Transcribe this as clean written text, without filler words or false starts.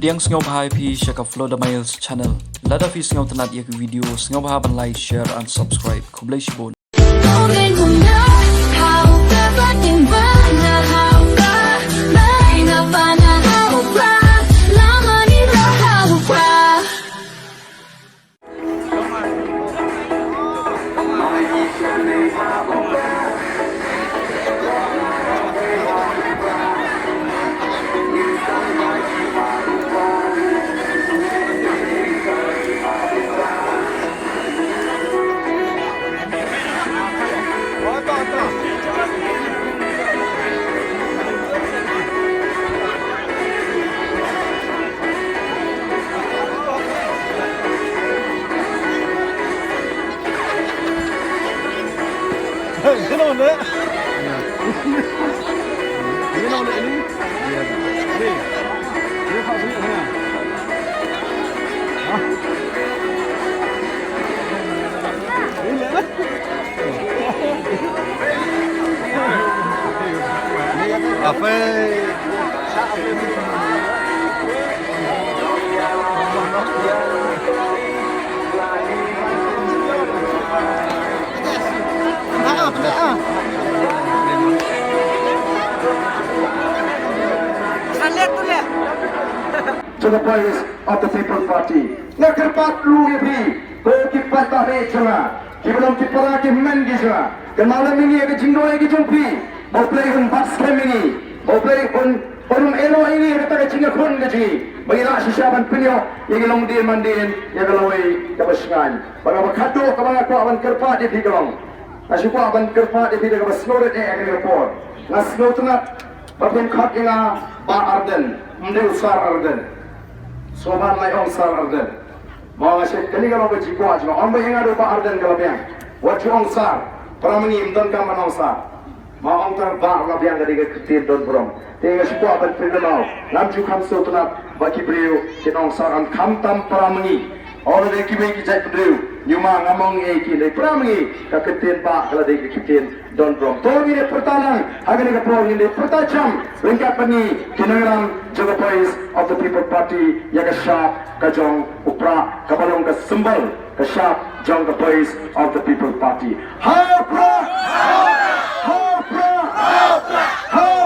Pediang sengau bahai pi syaka Floda Miles channel. Lada fi sengau tenat ia ke video sengau bahai ban like, share and subscribe. Kublai shibon. Cái nồi đấy. Cái nồi đấy đi. Đi. Đi khảo sĩ này. Đó. Đi nữa. Cà phê. To the boys of the People's Party. Nak kerpat lu ni, kau kipat tak ni cuma. Kibelum kipara kimen kisah. Kemalam ini ada jinggo lagi jumpi. Mau play pun basket ini. Mau play pun orang elo ini kata ke jinggo pun gaji. Bagi nak sisiapan penyo yang long dia mandin yang galawai kabaskan. Bagai kado kabang aku awan kerpat di bidang. Asyik aku awan kerpat di bidang kabasnoret yang report. Nasno tu nak Bapak Khat ina Ba Arden, Mde Usar Arden. Soban lai ong sar Arden. Mau ngasih kali kalau berji kuat juga. Om bayang ada Ba Arden kalau bayang. Wajib ong sar. Pramani imdan kaman ong sar. Mau ong tar Ba kalau bayang dari ketir don brom. Tengah si kuat ban pergi mau. Lamju kam so tu nak bagi beliau kita ong sar an kam tam pramani. Orang dari kibay kijai beliau. Nyuma ngamong eki dari pramani. Ketir Ba kalau dari ketir don brom. Tolong ini pertalang. Agar ini kapal ini pertajam. Ringkat pani kinarang jaga boys of the People Party yang kesyap kajong upra kabalong ke sembal kesyap jong the boys of the People Party. Hapra! Hapra! Hapra! Hapra!